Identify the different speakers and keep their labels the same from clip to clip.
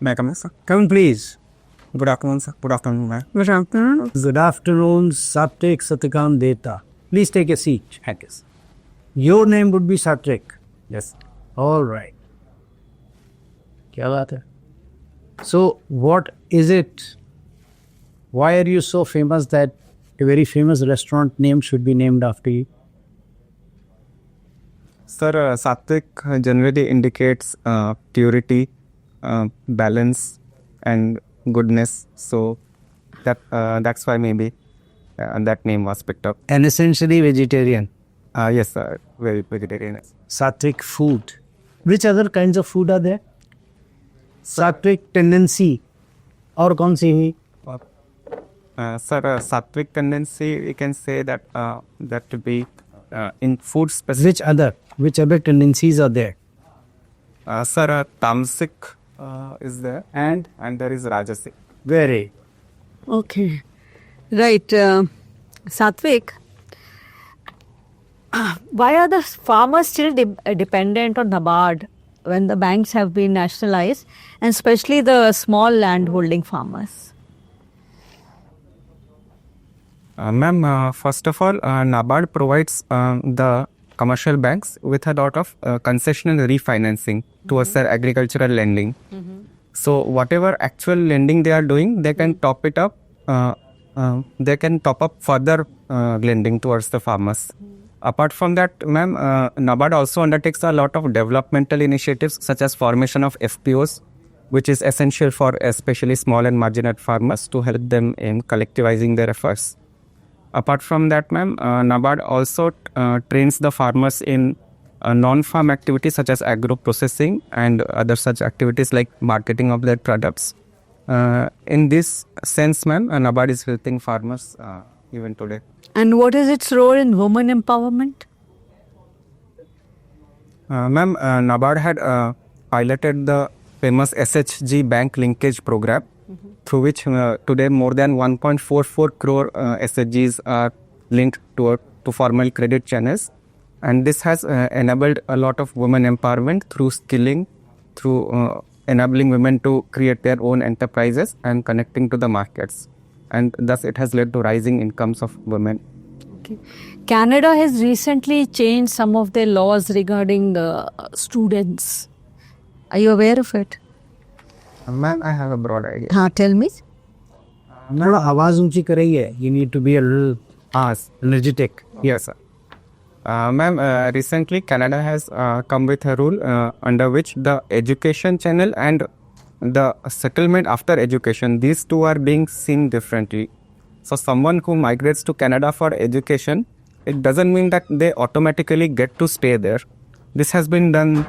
Speaker 1: May I come in, sir?
Speaker 2: Come in, please.
Speaker 1: Good afternoon, sir. Good afternoon, ma'am.
Speaker 3: Good afternoon.
Speaker 2: Good afternoon, Sattwik Satyakam Devta. Please take a seat.
Speaker 1: Thank you, sir.
Speaker 2: Your name would be Sattwik.
Speaker 1: Yes.
Speaker 2: All right. क्या बात है? So, what is it? Why are you so famous that a very famous restaurant name should be named after you?
Speaker 1: Sir, Sattwik generally indicates purity, balance, and goodness. So that's why maybe that name was picked up.
Speaker 2: And essentially vegetarian.
Speaker 1: Yes, sir. Very vegetarian.
Speaker 2: Sattwik food. Which other kinds of food are there? Sattwik tendency. और कौन सी हुई?
Speaker 1: Sir, Sattwik tendency, we can say that that to be in food specific.
Speaker 2: Which other tendencies are there?
Speaker 1: Sir, tamasic is there, and there is rajasic.
Speaker 2: Very.
Speaker 3: Okay. Right. Sattwik, why are the farmers still dependent on Nabard when the banks have been nationalized, and especially the small land holding farmers?
Speaker 1: Ma'am, first of all, Nabard provides the commercial banks with a lot of concessional refinancing towards their agricultural lending. So whatever actual lending they are doing, they can top it up. They can top up further lending towards the farmers. Apart from that, ma'am, Nabard also undertakes a lot of developmental initiatives such as formation of FPOs, which is essential for especially small and marginal farmers to help them in collectivizing their efforts. Apart from that, ma'am, Nabard also trains the farmers in non-farm activities such as agro-processing and other such activities like marketing of their products. In this sense, ma'am, Nabard is helping farmers even today.
Speaker 3: And what is its role in women empowerment?
Speaker 1: Ma'am, Nabard had piloted the famous SHG bank linkage program, through which today more than 1.44 crore SHGs are linked to formal credit channels. And this has enabled a lot of women empowerment through skilling, through enabling women to create their own enterprises and connecting to the markets. And thus it has led to rising incomes of women.
Speaker 3: Okay. Canada has recently changed some of their laws regarding the students. Are you aware of it?
Speaker 1: Ma'am, I have a broad idea.
Speaker 3: Tell me.
Speaker 2: थोड़ा आवाज ऊंची करिए. You need to be a little energetic.
Speaker 1: Yes, sir. Ma'am, recently Canada has come with a rule under which the education channel and the settlement after education, these two are being seen differently. So someone who migrates to Canada for education, it doesn't mean that they automatically get to stay there. This has been done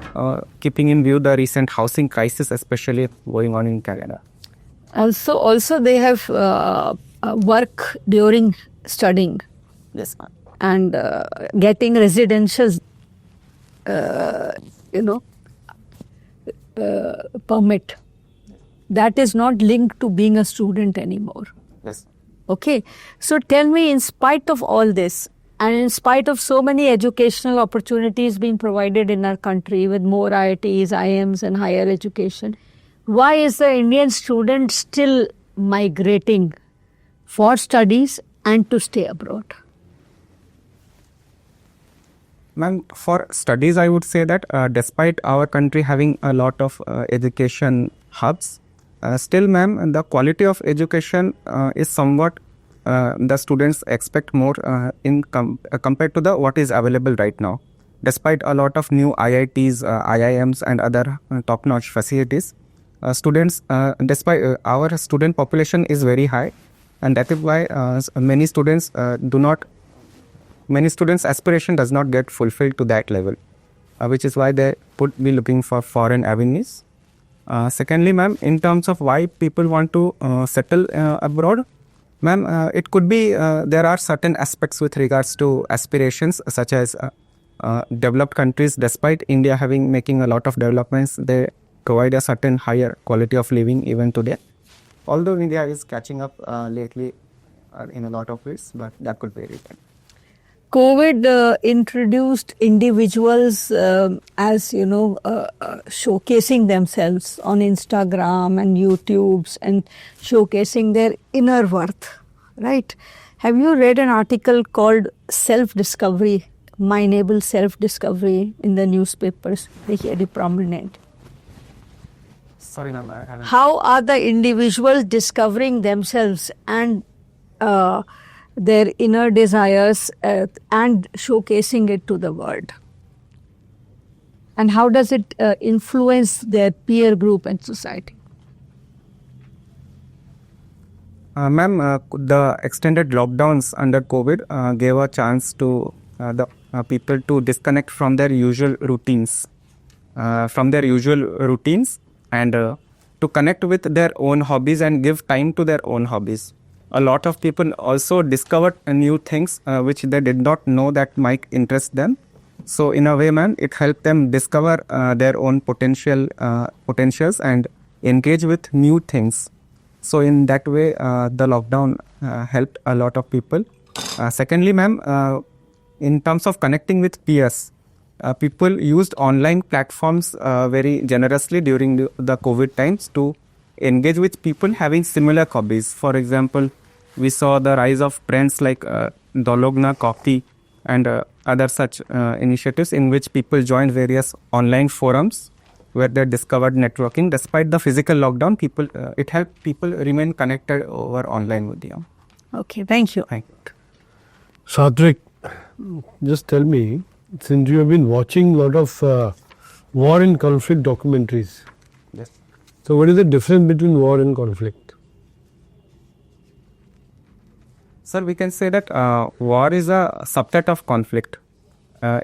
Speaker 1: keeping in view the recent housing crisis, especially going on in Canada.
Speaker 3: Also they have work during studying. Yes, and getting residential, permit. That is not linked to being a student anymore.
Speaker 1: Yes.
Speaker 3: Okay. So tell me, in spite of all this, and in spite of so many educational opportunities being provided in our country with more IITs, IIMs and higher education, why is the Indian student still migrating for studies and to stay abroad?
Speaker 1: Ma'am, for studies, I would say that despite our country having a lot of education hubs, still, ma'am, the quality of education is somewhat the students expect more compared to what is available right now. Despite a lot of new IITs, IIMs and other top-notch facilities, despite our student population is very high, and that is why many students aspiration does not get fulfilled to that level, which is why they would be looking for foreign avenues. Secondly, ma'am, in terms of why people want to settle abroad, ma'am, it could be there are certain aspects with regards to aspirations, such as developed countries, despite India making a lot of developments, they provide a certain higher quality of living even today. Although India is catching up lately in a lot of ways, but that could be a reason.
Speaker 3: COVID introduced individuals as, showcasing themselves on Instagram and YouTubes and showcasing their inner worth, right? Have you read an article called Self-Discovery, Mineable Self-Discovery in the newspapers? Very prominent.
Speaker 1: Sorry, ma'am, I haven't.
Speaker 3: How are the individuals discovering themselves and their inner desires and showcasing it to the world? And how does it influence their peer group and society?
Speaker 1: Ma'am, the extended lockdowns under COVID gave a chance to the people to disconnect from their usual routines, and to connect with their own hobbies and give time to their own hobbies. A lot of people also discovered new things which they did not know that might interest them. So in a way, ma'am, it helped them discover their own potentials and engage with new things. So in that way, the lockdown helped a lot of people. Secondly, ma'am, in terms of connecting with peers, people used online platforms very generously during the COVID times to engage with people having similar hobbies. For example, we saw the rise of brands like Dologna Coffee and other such initiatives in which people joined various online forums where they discovered networking. Despite the physical lockdown, it helped people remain connected over online media.
Speaker 3: Okay, thank you.
Speaker 1: Thank you.
Speaker 4: Sattwik, just tell me, since you have been watching a lot of war and conflict documentaries,
Speaker 1: Yes.
Speaker 4: so what is the difference between war and conflict?
Speaker 1: Sir, we can say that war is a subset of conflict.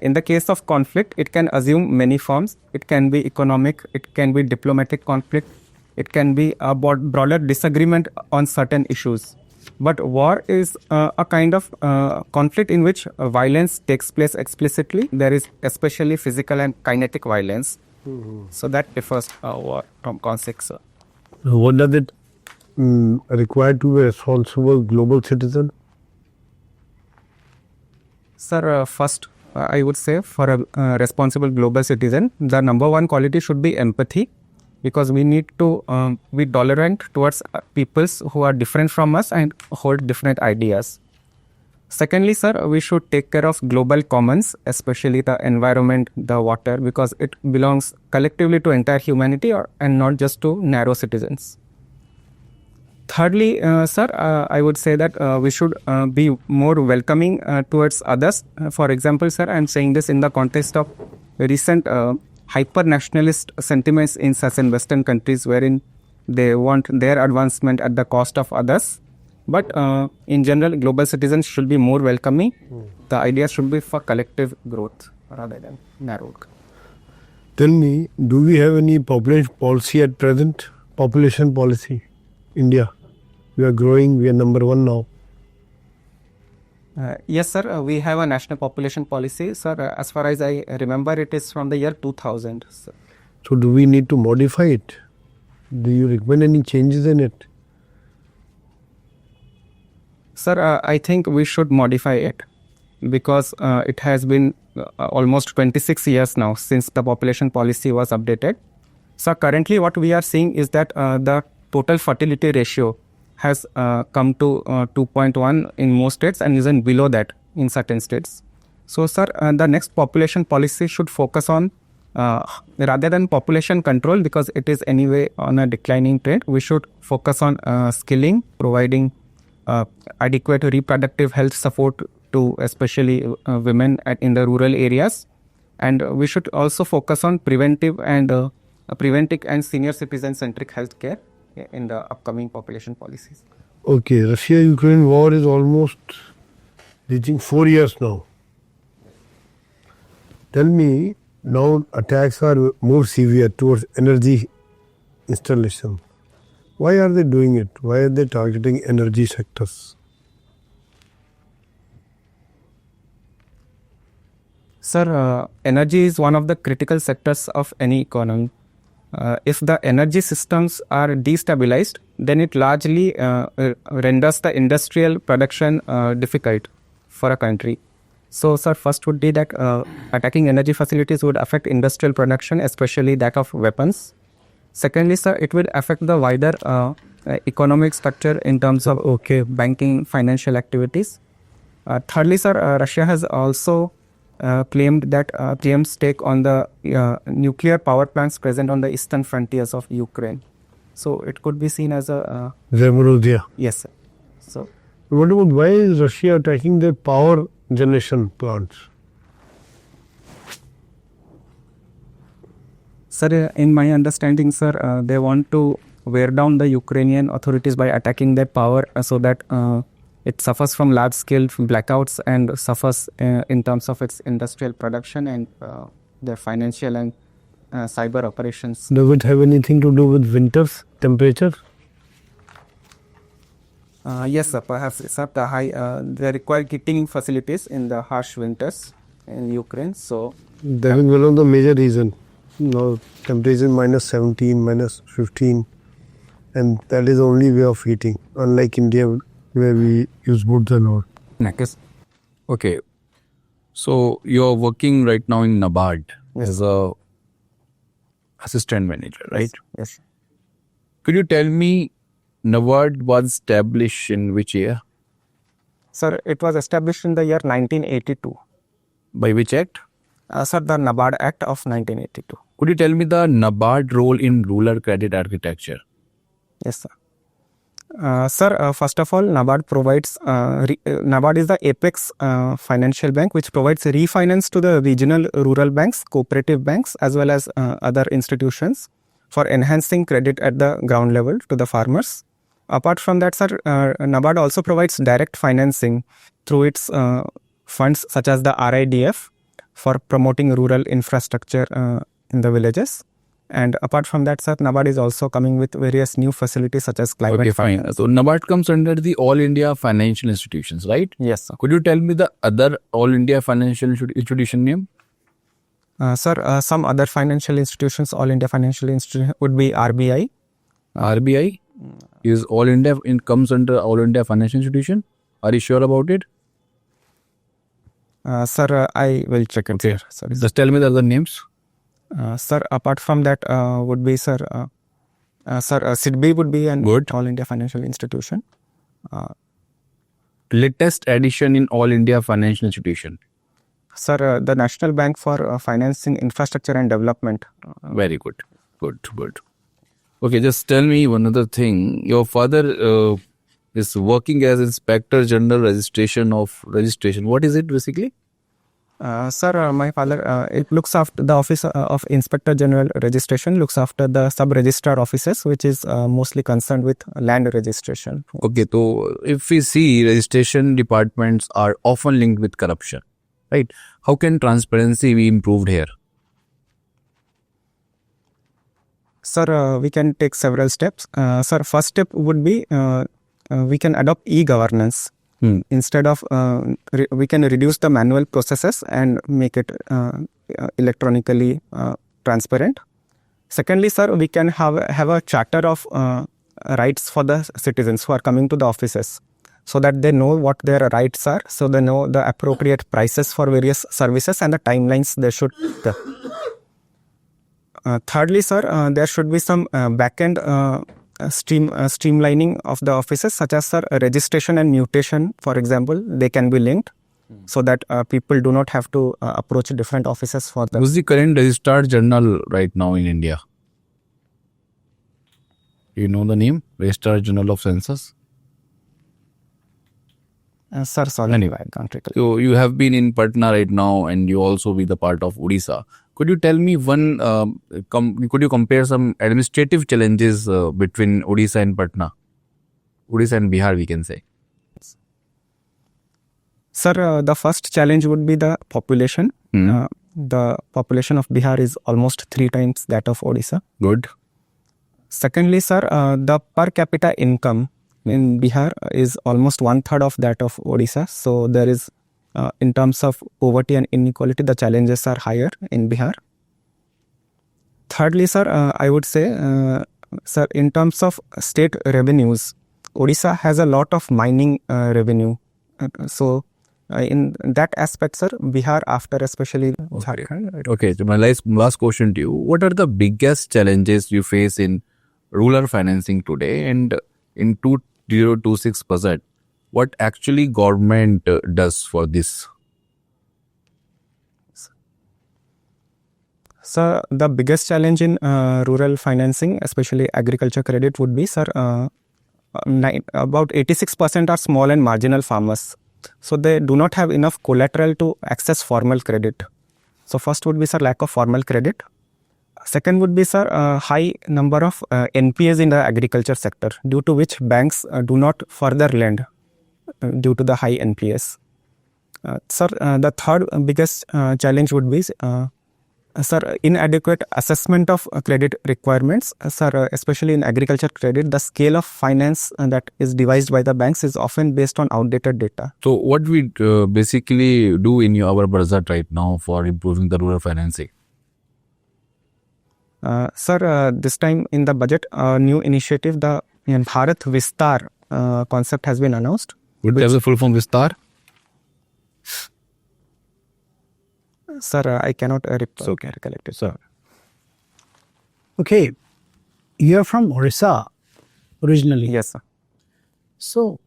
Speaker 1: In the case of conflict, it can assume many forms. It can be economic, it can be diplomatic conflict, it can be a broader disagreement on certain issues. But war is a kind of conflict in which violence takes place explicitly. There is especially physical and kinetic violence. So that differs war from conflict, sir.
Speaker 4: What does it require to be a responsible global citizen?
Speaker 1: Sir, first, I would say for a responsible global citizen, the number one quality should be empathy, because we need to be tolerant towards peoples who are different from us and hold different ideas. Secondly, sir, we should take care of global commons, especially the environment, the water, because it belongs collectively to entire humanity and not just to narrow citizens. Thirdly, sir, I would say that we should be more welcoming towards others. For example, sir, I am saying this in the context of recent hyper-nationalist sentiments in certain Western countries wherein they want their advancement at the cost of others. But in general, global citizens should be more welcoming. The idea should be for collective growth rather than narrowed.
Speaker 4: Tell me, do we have any population policy at present? Population policy, India. We are growing, we are number one now.
Speaker 1: Yes, sir. We have a national population policy, sir. As far as I remember, it is from the year 2000. Sir.
Speaker 4: So do we need to modify it? Do you recommend any changes in it?
Speaker 1: Sir, I think we should modify it because it has been almost 26 years now since the population policy was updated. So currently what we are seeing is that the total fertility ratio has come to 2.1 in most states and even below that in certain states. So, sir, the next population policy should focus on, rather than population control, because it is anyway on a declining trend, we should focus on skilling, providing adequate reproductive health support to especially women in the rural areas. And we should also focus on preventive and senior citizen-centric healthcare in the upcoming population policies.
Speaker 4: Okay, Russia-Ukraine war is almost reaching 4 years now. Tell me, now attacks are more severe towards energy installation. Why are they doing it? Why are they targeting energy sectors?
Speaker 1: Sir, energy is one of the critical sectors of any economy. If the energy systems are destabilized, then it largely renders the industrial production difficult for a country. So, sir, first would be that attacking energy facilities would affect industrial production, especially that of weapons. Secondly, sir, it would affect the wider economic structure in terms of banking, financial activities. Thirdly, sir, Russia has also claimed that preempts take on the nuclear power plants present on the eastern frontiers of Ukraine. So it could be seen as a
Speaker 4: Zamorodya.
Speaker 1: yes, sir. So
Speaker 4: What about why is Russia attacking their power generation plants?
Speaker 1: sir, in my understanding, sir, they want to wear down the Ukrainian authorities by attacking their power so that it suffers from large-scale blackouts and suffers in terms of its industrial production and their financial and cyber operations.
Speaker 4: Does it have anything to do with winters, temperature?
Speaker 1: Yes, sir, perhaps, sir, they require heating facilities in the harsh winters in Ukraine. So
Speaker 4: That is one of the major reasons. No, temperature minus 17, minus 15, and that is the only way of heating. Unlike India, where we use wood and all.
Speaker 5: Okay. So you're working right now in Nabard
Speaker 1: Yes.
Speaker 5: as a assistant manager, right?
Speaker 1: yes.
Speaker 5: Could you tell me Nabard was established in which year?
Speaker 1: Sir, it was established in the year 1982.
Speaker 5: By which act?
Speaker 1: Sir, the Nabard Act of 1982.
Speaker 5: Could you tell me the Nabard role in rural credit architecture?
Speaker 1: Yes, sir. Sir, first of all, Nabard provides, Nabard is the apex financial bank which provides refinance to the regional rural banks, cooperative banks, as well as other institutions for enhancing credit at the ground level to the farmers. Apart from that, sir, Nabard also provides direct financing through its funds such as the RIDF for promoting rural infrastructure in the villages. And apart from that, sir, Nabard is also coming with various new facilities such as climate
Speaker 5: Okay,
Speaker 1: finance.
Speaker 5: fine. So Nabard comes under the All India Financial Institutions, right?
Speaker 1: Yes, sir.
Speaker 5: Could you tell me the other All India Financial Institution name?
Speaker 1: Sir, some other financial institutions, All India Financial Institution would be RBI.
Speaker 5: RBI is All India comes under All India Financial Institution. Are you sure about it?
Speaker 1: Sir, I will check it.
Speaker 5: Okay.
Speaker 1: Sorry.
Speaker 5: Just tell me the other names.
Speaker 1: Sir, apart from that would be, sir, SIDBI would be an
Speaker 5: Good.
Speaker 1: All India Financial Institution.
Speaker 5: Latest addition in All India Financial Institution.
Speaker 1: Sir, the National Bank for Financing Infrastructure and Development.
Speaker 5: Very good. Good. Okay, just tell me one other thing. Your father is working as Inspector General Registration. What is it basically?
Speaker 1: Sir, my father, it looks after the office of Inspector General Registration, looks after the sub-registrar offices, which is mostly concerned with land registration.
Speaker 5: Okay, so if we see registration departments are often linked with corruption, right? How can transparency be improved here?
Speaker 1: Sir, we can take several steps. Sir, first step would be we can adopt e-governance. Instead of, we can reduce the manual processes and make it electronically transparent. Secondly, sir, we can have a charter of rights for the citizens who are coming to the offices so that they know what their rights are, so they know the appropriate prices for various services and the timelines they should. Thirdly, sir, there should be some back-end streamlining of the offices, such as, sir, registration and mutation, for example, they can be linked so that people do not have to approach different offices for them.
Speaker 5: Who's the current Registrar General right now in India? You know the name? Registrar General of Census?
Speaker 1: Sir, sorry,
Speaker 5: Anyway.
Speaker 1: I can't recall.
Speaker 5: So you have been in Patna right now and you also be the part of Odisha. Could you tell me could you compare some administrative challenges between Odisha and Patna? Odisha and Bihar, we can say.
Speaker 1: Sir, the first challenge would be the population. The population of Bihar is almost 3 times that of Odisha.
Speaker 5: Good.
Speaker 1: Secondly, sir, the per capita income in Bihar is almost 1/3 of that of Odisha. So there is, in terms of poverty and inequality, the challenges are higher in Bihar. Thirdly, sir, I would say, sir, in terms of state revenues, Odisha has a lot of mining revenue. So In that aspect, sir, Bihar after especially Jharkhand.
Speaker 5: Okay, so my last question to you. What are the biggest challenges you face in rural financing today? And in 2026 budget, what actually government does for this?
Speaker 1: So the biggest challenge in rural financing, especially agriculture credit, would be, sir, about 86% are small and marginal farmers. So they do not have enough collateral to access formal credit. So first would be, sir, lack of formal credit. Second would be, sir, high number of NPAs in the agriculture sector, due to which banks do not further lend due to the high NPAs. Sir, the third biggest challenge would be, sir, inadequate assessment of credit requirements. Sir, especially in agriculture credit, the scale of finance that is devised by the banks is often based on outdated data.
Speaker 5: So what we basically do in our budget right now for improving the rural financing?
Speaker 1: Sir, this time in the budget, a new initiative, the Bharat Vistar concept has been announced.
Speaker 5: Would you have the full form Vistar?
Speaker 1: Sir, I cannot recollect it.
Speaker 5: Sir.
Speaker 2: Okay, you're from Odisha originally.
Speaker 1: Yes, sir.
Speaker 2: So,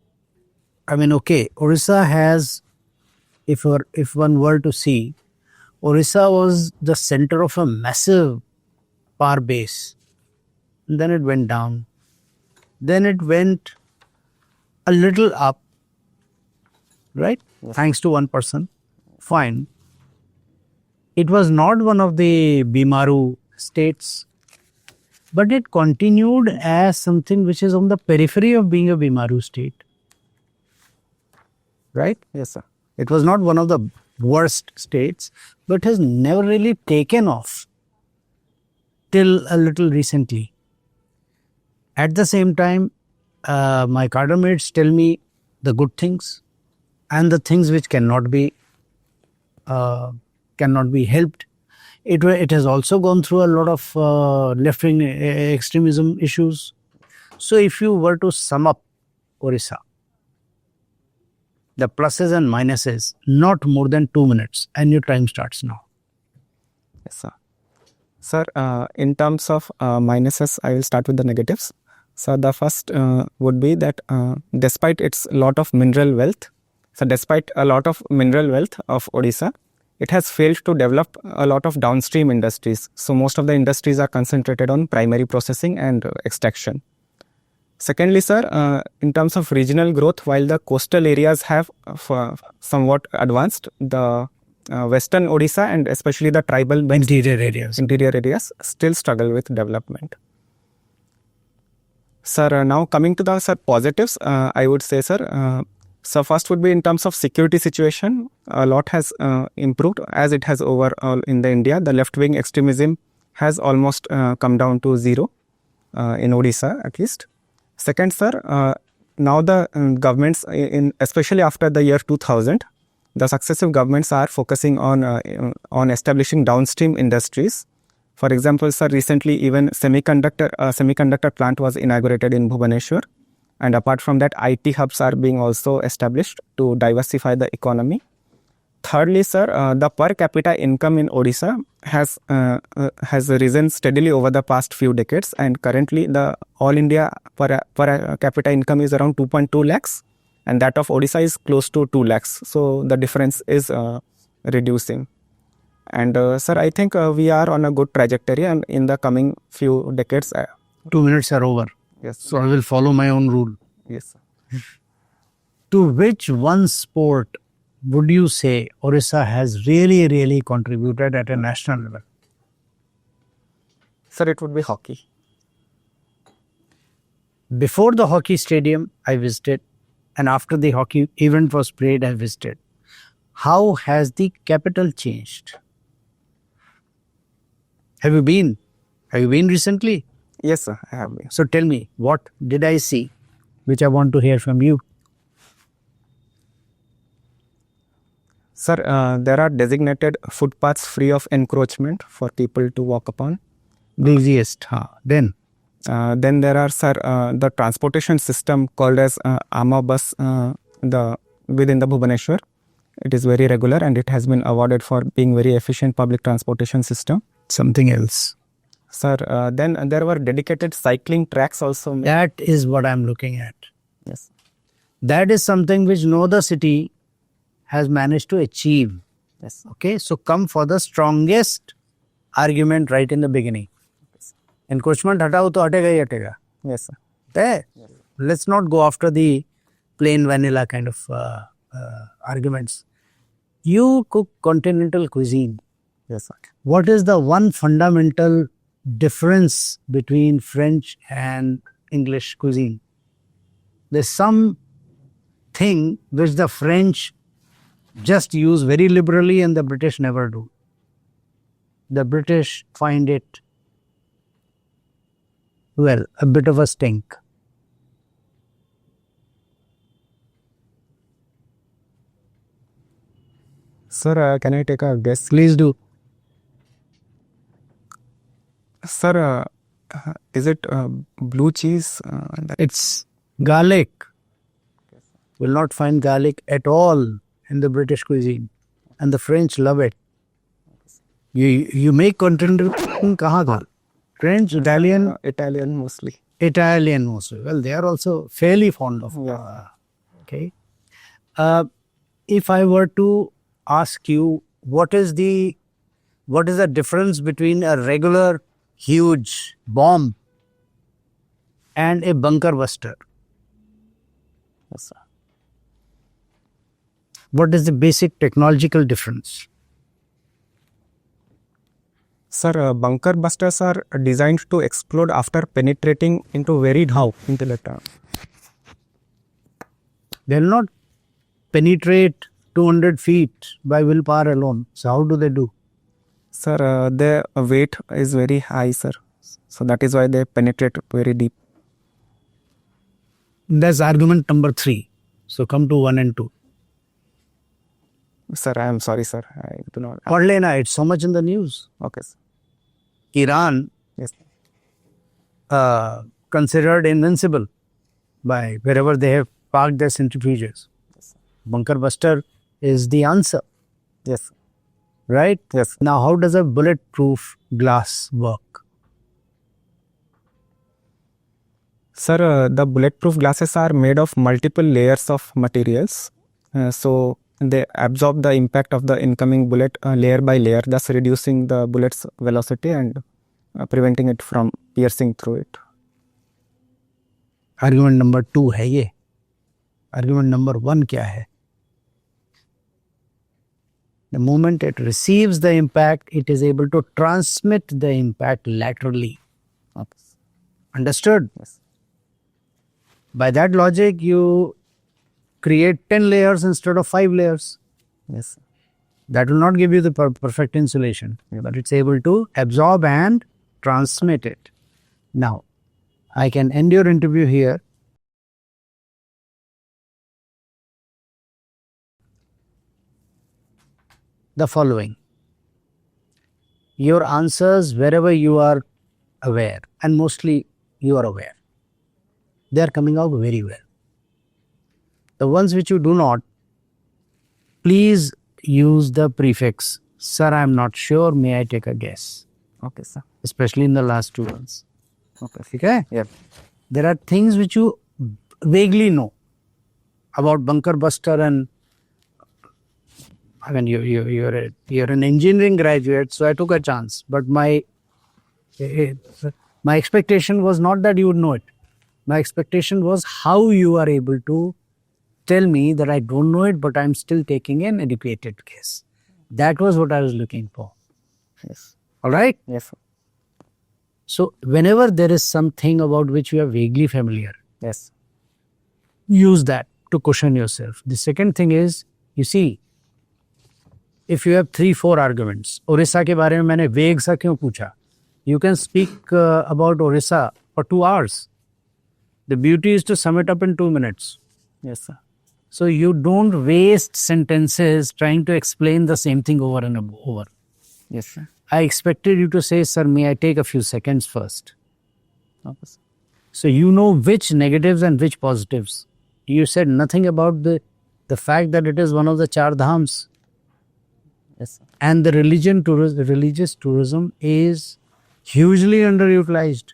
Speaker 2: I mean, okay, Odisha has, if one were to see, Odisha was the center of a massive power base. Then it went down. Then it went a little up, right? Yes. Thanks to one person. Fine. It was not one of the Bimaru states, but it continued as something which is on the periphery of being a Bimaru state. Right?
Speaker 1: Yes, sir.
Speaker 2: It was not one of the worst states, but has never really taken off till a little recently. At the same time, my cadre mates tell me the good things and the things which cannot be helped. It has also gone through a lot of left-wing extremism issues. So if you were to sum up Odisha, the pluses and minuses, not more than 2 minutes, and your time starts now.
Speaker 1: Yes, sir. Sir, in terms of minuses, I will start with the negatives. So the first would be that despite its lot of mineral wealth, of Odisha, it has failed to develop a lot of downstream industries. So most of the industries are concentrated on primary processing and extraction. Secondly, sir, in terms of regional growth, while the coastal areas have somewhat advanced, the western Odisha and especially the tribal
Speaker 2: interior areas
Speaker 1: still struggle with development. Sir, now coming to the positives, I would say, sir, so first would be in terms of security situation, a lot has improved as it has overall in the India. The left-wing extremism has almost come down to zero in Odisha at least. Second, sir, now the governments, especially after the year 2000, the successive governments are focusing on establishing downstream industries. For example, sir, recently even semiconductor plant was inaugurated in Bhubaneswar. And apart from that, IT hubs are being also established to diversify the economy. Thirdly, sir, the per capita income in Odisha has risen steadily over the past few decades, and currently the all India per capita income is around 2.2 lakhs, and that of Odisha is close to 2 lakhs. So the difference is reducing. And sir, I think we are on a good trajectory, and in the coming few decades.
Speaker 2: 2 minutes are over.
Speaker 1: Yes.
Speaker 2: So I will follow my own rule.
Speaker 1: Yes, sir.
Speaker 2: To which one sport would you say Odisha has really, really contributed at a national level?
Speaker 1: Sir, it would be hockey.
Speaker 2: Before the hockey stadium, I visited, and after the hockey event was played, I visited. How has the capital changed? Have you been? Have you been recently?
Speaker 1: Yes, sir, I have been.
Speaker 2: So tell me, what did I see, which I want to hear from you?
Speaker 1: Sir, there are designated footpaths free of encroachment for people to walk upon.
Speaker 2: The easiest. Then
Speaker 1: there are, sir, the transportation system called as Ama bus within the Bhubaneswar. It is very regular and it has been awarded for being very efficient public transportation system.
Speaker 2: Something else.
Speaker 1: Sir, then there were dedicated cycling tracks also.
Speaker 2: That is what I'm looking at.
Speaker 1: Yes.
Speaker 2: That is something which no other city has managed to achieve.
Speaker 1: Yes.
Speaker 2: Okay, so come for the strongest argument right in the beginning. Encroachment hatao to hatega hi hatega.
Speaker 1: Yes, sir.
Speaker 2: There. Let's not go after the plain vanilla kind of arguments. You cook continental cuisine.
Speaker 1: Yes, sir.
Speaker 2: What is the one fundamental difference between French and English cuisine? There's some thing which the French just use very liberally and the British never do. The British find it, well, a bit of a stink.
Speaker 1: Sir, can I take a guess?
Speaker 2: Please do.
Speaker 1: Sir, is it blue cheese?
Speaker 2: It's garlic. Will not find garlic at all in the British cuisine, and the French love it. You make continental cooking kahan ka? French, Italian,
Speaker 1: Italian mostly.
Speaker 2: Italian mostly. Well, they are also fairly fond of.
Speaker 1: Yeah.
Speaker 2: Okay. If I were to ask you, what is the difference between a regular huge bomb and a bunker buster?
Speaker 1: Yes, sir.
Speaker 2: What is the basic technological difference?
Speaker 1: Sir, bunker busters are designed to explode after penetrating into very deep into the town.
Speaker 2: They will not penetrate 200 feet by willpower alone. So how do they do?
Speaker 1: Sir, their weight is very high, sir. So that is why they penetrate very deep.
Speaker 2: That's argument number 3. So come to 1 and 2.
Speaker 1: Sir, I am sorry, sir. I do not.
Speaker 2: Padh lena, it's so much in the news.
Speaker 1: Okay, sir.
Speaker 2: Iran,
Speaker 1: Yes.
Speaker 2: considered invincible by wherever they have parked their centrifuges. Bunker buster is the answer,
Speaker 1: Yes.
Speaker 2: right?
Speaker 1: Yes.
Speaker 2: Now, how does a bulletproof glass work?
Speaker 1: Sir, the bulletproof glasses are made of multiple layers of materials. So they absorb the impact of the incoming bullet layer by layer, thus reducing the bullet's velocity and preventing it from piercing through it.
Speaker 2: Argument number 2 है ये. Argument number 1 क्या है? The moment it receives the impact, it is able to transmit the impact laterally.
Speaker 1: Okay.
Speaker 2: Understood?
Speaker 1: Yes.
Speaker 2: By that logic, you create 10 layers instead of 5 layers.
Speaker 1: Yes.
Speaker 2: That will not give you the perfect insulation, but it's able to absorb and transmit it. Now, I can end your interview here. The following. Your answers, wherever you are aware, and mostly you are aware, they are coming out very well. The ones which you do not, please use the prefix, sir, I am not sure, may I take a guess?
Speaker 1: Okay, sir.
Speaker 2: Especially in the last 2 ones.
Speaker 1: Okay.
Speaker 2: Okay?
Speaker 1: Yeah.
Speaker 2: There are things which you vaguely know about bunker buster, and I mean, you're an engineering graduate, so I took a chance. But my expectation was not that you would know it. My expectation was how you are able to tell me that I don't know it, but I'm still taking an educated guess. That was what I was looking for.
Speaker 1: Yes.
Speaker 2: All right?
Speaker 1: Yes, sir.
Speaker 2: So, whenever there is something about which you are vaguely familiar,
Speaker 1: Yes.
Speaker 2: use that to cushion yourself. The second thing is, you see, if you have 3-4 arguments, Odisha के बारे में मैंने vague सा क्यों पूछा? You can speak about Odisha for 2 hours. The beauty is to sum it up in 2 minutes.
Speaker 1: Yes, sir.
Speaker 2: So you don't waste sentences trying to explain the same thing over and over.
Speaker 1: Yes, sir.
Speaker 2: I expected you to say, sir, may I take a few seconds first?
Speaker 1: Okay, sir.
Speaker 2: So you know which negatives and which positives. You said nothing about the the fact that it is one of the Char Dhams,
Speaker 1: Yes, sir.
Speaker 2: and the religious tourism is hugely underutilized.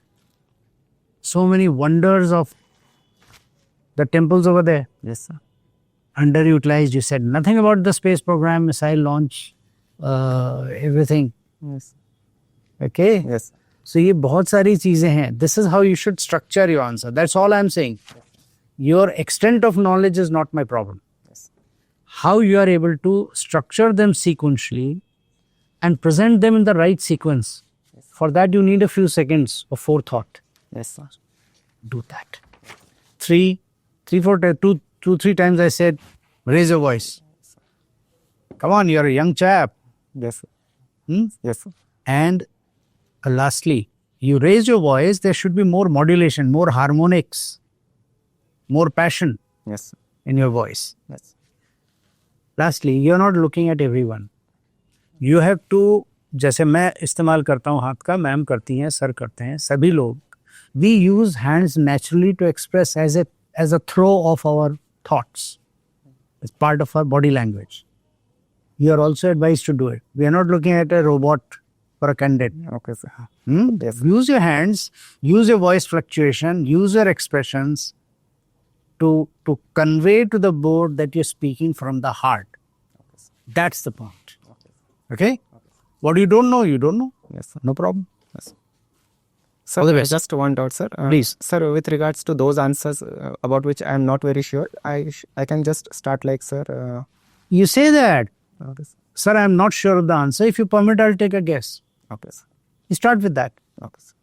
Speaker 2: So many wonders of the temples over there,
Speaker 1: Yes, sir.
Speaker 2: underutilized. You said nothing about the space program, missile launch, everything.
Speaker 1: Yes.
Speaker 2: Okay?
Speaker 1: Yes.
Speaker 2: So ये बहुत सारी चीजें हैं. This is how you should structure your answer. That's all I'm saying. Your extent of knowledge is not my problem.
Speaker 1: Yes.
Speaker 2: How you are able to structure them sequentially and present them in the right sequence. For that you need a few seconds of forethought.
Speaker 1: Yes, sir.
Speaker 2: Do that. Three, four, two, three times I said, raise your voice. Come on, you're a young chap.
Speaker 1: Yes, sir.
Speaker 2: Hmm?
Speaker 1: Yes, sir.
Speaker 2: And lastly, you raise your voice, there should be more modulation, more harmonics, more passion
Speaker 1: Yes, sir.
Speaker 2: in your voice.
Speaker 1: Yes.
Speaker 2: Lastly, you're not looking at everyone. You have to, जैसे मैं इस्तेमाल करता हूँ हाथ का, ma'am करती हैं, sir करते हैं, सभी लोग, we use hands naturally to express as a throw of our thoughts. It's part of our body language. You are also advised to do it. We are not looking at a robot or a candidate.
Speaker 1: Okay, sir.
Speaker 2: Yes. Use your hands, use your voice fluctuation, use your expressions to convey to the board that you're speaking from the heart. That's the point. Okay? What you don't know, you don't know.
Speaker 1: Yes, sir.
Speaker 2: No problem.
Speaker 1: Yes. Sir,
Speaker 2: All the best.
Speaker 1: just one doubt, sir.
Speaker 2: Please.
Speaker 1: Sir, with regards to those answers about which I am not very sure, I can just start like, sir.
Speaker 2: You say that,
Speaker 1: Okay, sir.
Speaker 2: sir, I'm not sure of the answer. If you permit, I'll take a guess.
Speaker 1: Okay, sir.
Speaker 2: You start with that.
Speaker 1: Okay, sir.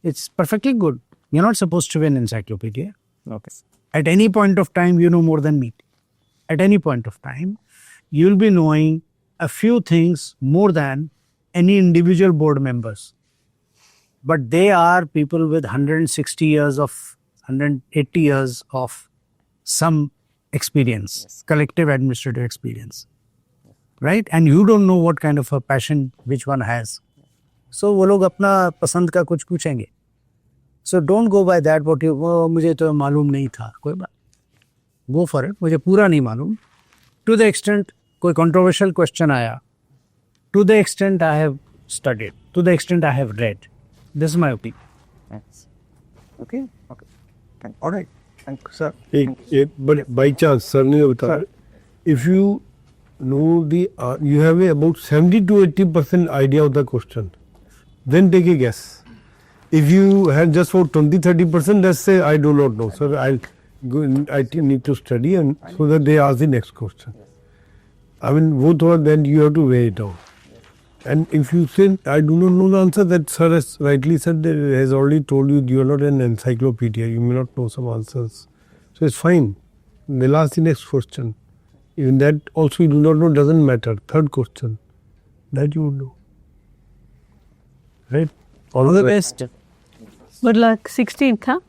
Speaker 2: It's perfectly good. You're not supposed to be an encyclopedia.
Speaker 1: Okay, sir.
Speaker 2: At any point of time, you know more than me. At any point of time, you'll be knowing a few things more than any individual board members. But they are people with 160 years of, 180 years of some experience, collective administrative experience. Right? And you don't know what kind of a passion which one has. So वो लोग अपना पसंद का कुछ पूछेंगे. So don't go by that, what you, मुझे तो मालूम नहीं था. कोई बात. Go for it. मुझे पूरा नहीं मालूम. To the extent कोई controversial question आया. To the extent I have studied. To the extent I have read. This is my opinion.
Speaker 1: Yes. Okay. Okay. All right. Thank you, sir.
Speaker 4: But by chance, sir ने बताया, if you know you have about 70 to 80% idea of the question, then take a guess. If you had just for 20-30%, let's say I do not know, sir. I'll go. I need to study, and so that they ask the next question. I mean, then you have to weigh it out. And if you say, I do not know the answer, that sir has rightly said, has already told you, you are not an encyclopedia, you may not know some answers. So it's fine. They'll ask the next question. Even that also you do not know, doesn't matter. Third question, that you would know. Right?
Speaker 2: All the best.
Speaker 3: Good luck. 16th, huh?